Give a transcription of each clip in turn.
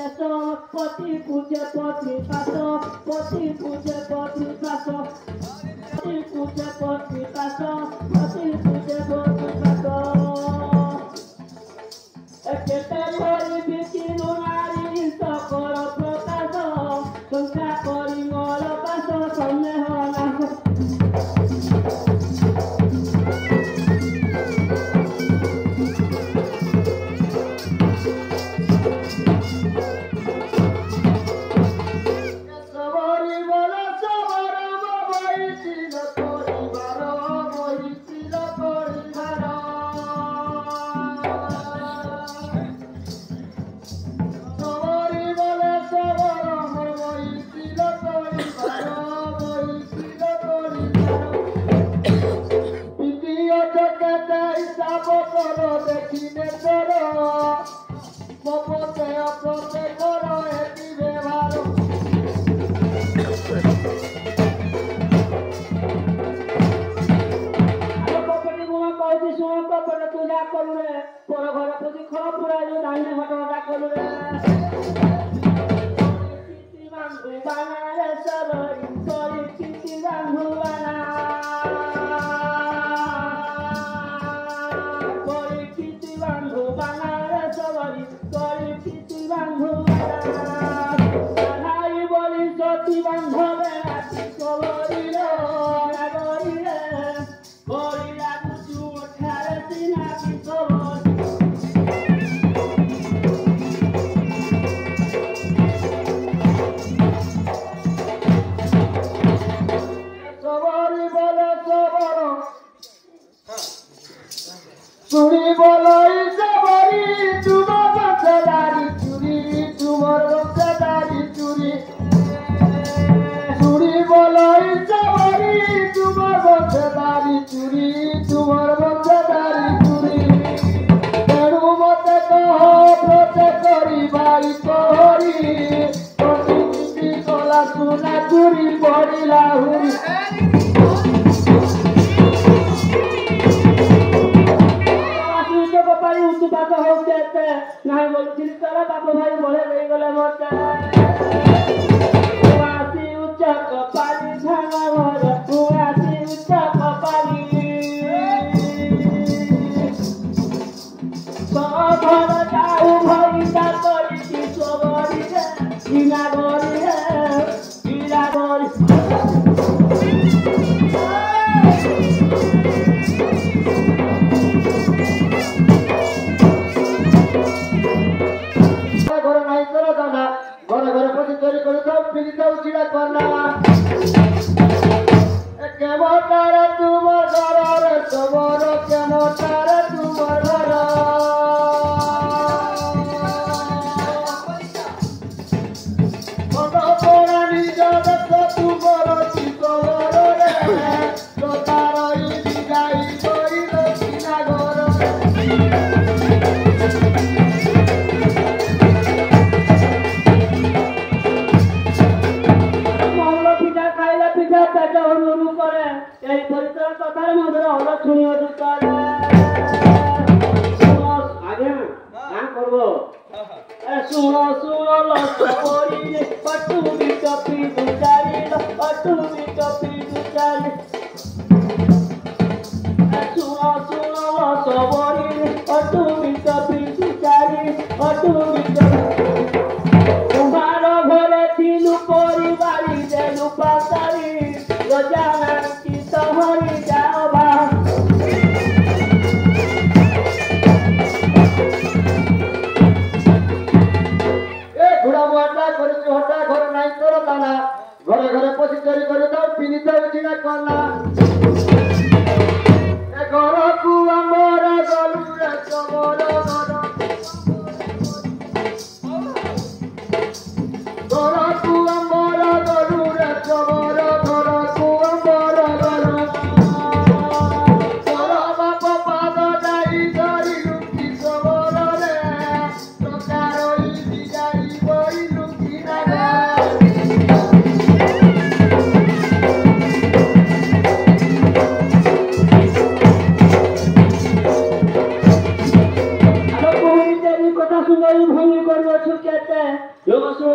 Poti puja poti paso, poti puja poti paso, poti puja poti paso, poti puja poti paso. Ekete kori bikinu nari sokoro prokaso, songka kori ngolo paso sonne hona.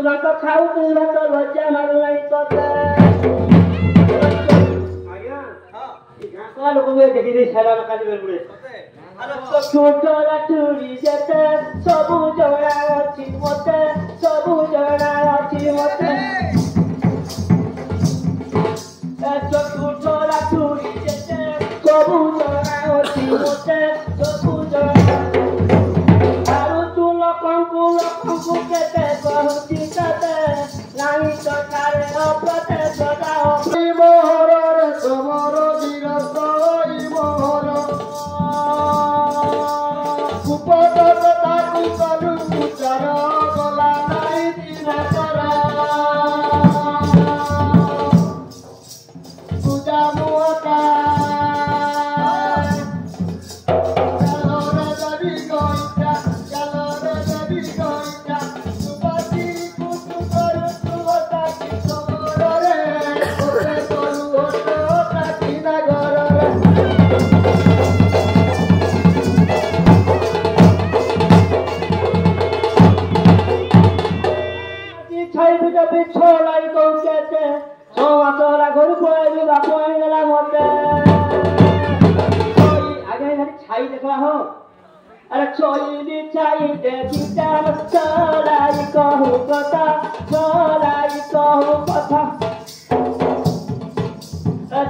ଭାତ ଖାଉ ତୁ ଭାତ ଲଜ୍ଜା ମାରୁନାହିଁ ତତେ ଆଜ୍ଞା ଗାଁ ଲୋକଙ୍କୁ ଦେଖିଦେଇ ସାରା କାଲି ବେଳୁରେ ଛୋଟ ଲାଠୁରି ଯେତେ ସବୁ ଜଣା ଅଛି ମତେ ସବୁ ଜଣା ଅଛି ମତେ ଛୋଟ ଲାଠୁରି ଯେତେ ସବୁ ଜଣା ଅଛି ମତେ ସବୁ ଜଣା ମାରୁଛୁ ଲୋକଙ୍କୁ କେତେ କହୁଛି ତତେ ନାହିଁ ତ ଠାରେ ଅପତେ ସଦା ମୋହରରେ ତମର ବିରସ ମୋହର କୁପଦ ତାକୁ କଲୁ ପୂଜାର ଗଲା ନାଇଁ ଦିନ କରା ପୂଜା ମୁହଟା ଚାଲରେ ଦେବି ଗଇଟା ଚାଲରେ ଦେବି ଗଇଟା ସୁବାତି କୁଟୁ କରୁ ତୁବତା କି ସମରରେ ଓଟେ କରୁ ଓଟା କିନା ଘରରେ ଛାଇ ଭିତରେ ବିଛ ଲାଗି କହୁ କେତେ 6 ମାସ ହେଲା ଘରୁ ପଳେଇଲି ବାପ ଆଣିଦେଲା ମତେ ଆগে ଖାଲି ଛାଇ ଦେଖିଲା ହୋ ଆରେ ଛଇଲି ଛାଇ ଦେଖିଟା ଚলাই କହୁ କଥା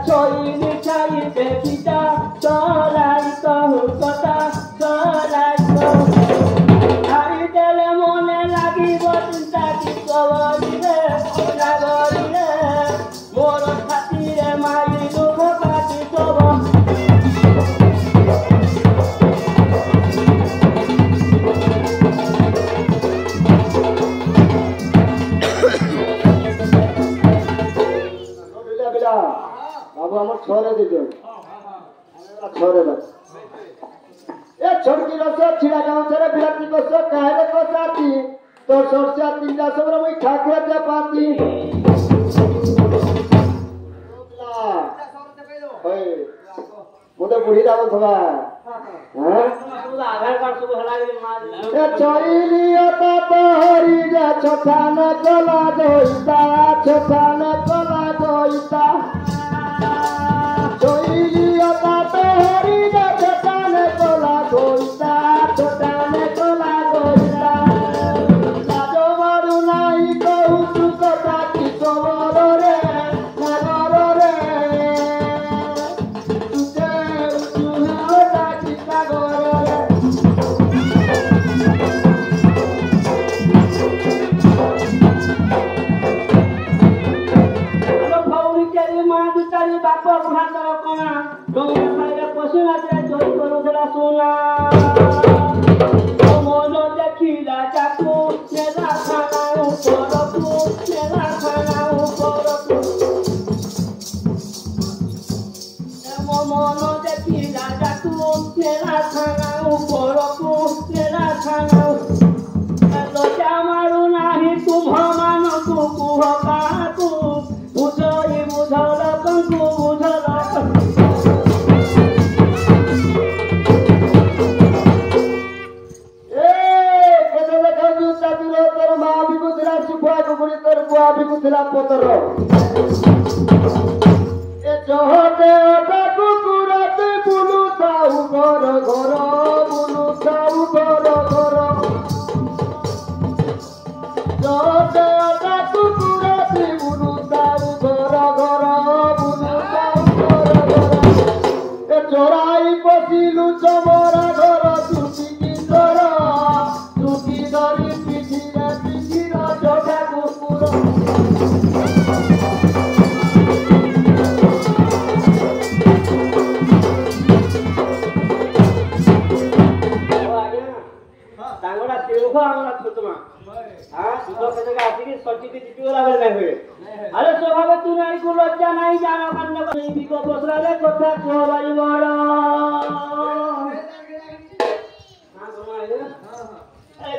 ଛଇଲି ଛାଇ ଦେଖିଟା ଚলাই କହୁ କଥା ଛାଡ଼ିଦେଲେ ମନେ ଲାଗିବ ଚିନ୍ତା କି କବରିରେ ନାଗରିରେ ମୋର ଛାତିରେ ମାରିଲୁ କାଟି ସବ बाबू आम छे दीजिए छे ए छोटकी रस छिड़ा गाँव बिलाती कस कहे कसाती तो सरसा 3टा सब मुई ठाकरे चपाती मुझे बुढ़ी दाम थोड़ा आधार कार्ड सब हला ए चइलिया ता तोहरी जा छठान कला दोइता चइलिया ता तोहरी जा छठान कला दोइता लाजो मारू नाई कहू तू कथा की कमर रे नगर रे तुझे उठा की सागर रे ବାପ ବୁଢାତର କଣା ଡଙ୍ଗା ଖାଇରେ ପଶି ମାତ୍ରେ ଚୋରି କରୁଥିଲା ସୁନା ମନ ଦେଖିଲା ଚାକୁ ନେଲା ଖାନା ଉପରକୁ ମନ ଦେଖିଲା ଚାକୁ ନେଲା ଖାନା ଉପରକୁ ଲଜା ମାରୁ ନାହିଁ ତୁମ୍ଭ ମାନଙ୍କୁ କୁହ କାହାକୁ ବୁଝଇ ବୁଝ ଲୋକଙ୍କୁ ବୁଝ ତୋର ମା ବିକୁଥିଲା ଶୁଖୁଆ କୁକୁଡ଼ି ତୋର ବୁଆ ବିକୁଥିଲା ପତର ଏ ଚହଟେ ଅଟା କୁକୁରଟେ ବୁଲୁଥାଉ ଘର ଚହଟେ ଅଟା କୁକୁରଟେ ବୁଲୁଥାଉ ଘର ଏ ଚୋରାଇ ପଶିଲୁ ଚମରା ଘର ଚୁଟି ଧରି ପିଠିର ଜଗା କୁକୁର ତାଙ୍ଗଟା ସିଂହ ଆମର ଛୋଟମା ସୁଧ କେତେକ ଆସିକି ସଚିକି ଜିତିଗଲା ବେଳେ ନାଇଁ ହୁଏ ଆରେ ସ୍ୱଭାବ ତୁ ନାଇକୁ ଲଜ୍ଜା ନାହିଁ ଜାଣ କାନ୍ଦ ବିକ ବସରାରେ କଥା କୁହ ବାରି ବଡ଼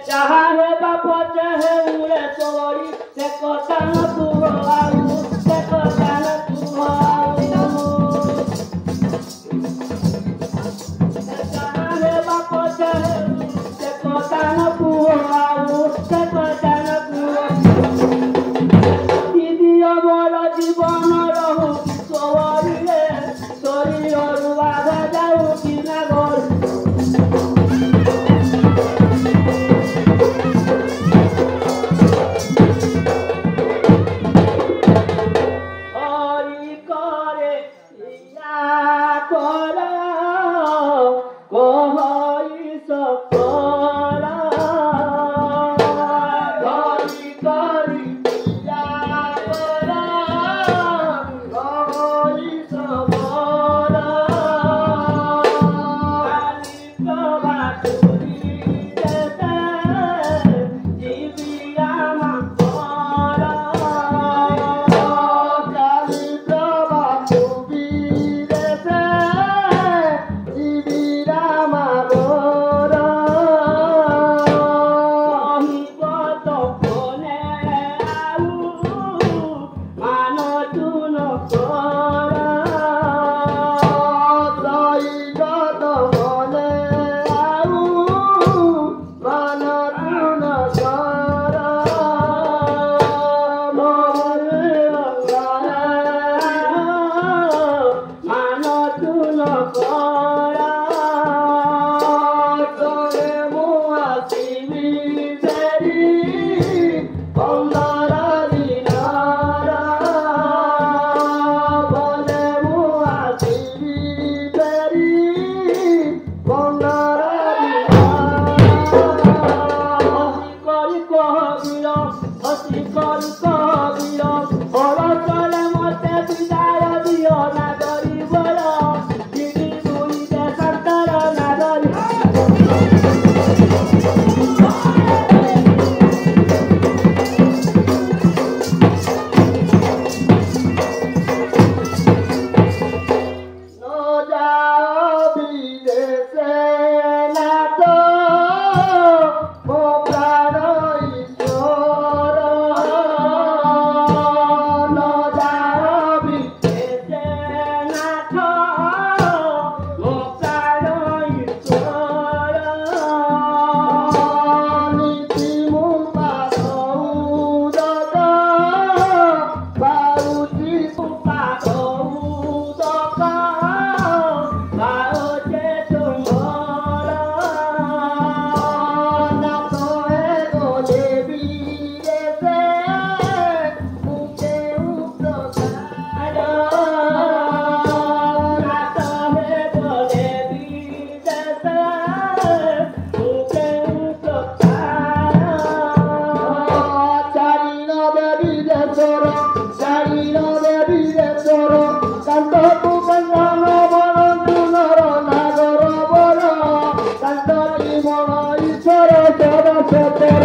ଯାହା ହେବା ପଛେ ହେଉରେ ଚୋରି ସେ କଥା ନ କୁହ ଆଉ ସେ କଥା ନ କୁହ ଯାହା ହେବା ପଛେ ସେ କଥା ନ କୁହ ଆଉ ସେ କଥା ନ କୁହ মনা ঈশ্বর সদা সতর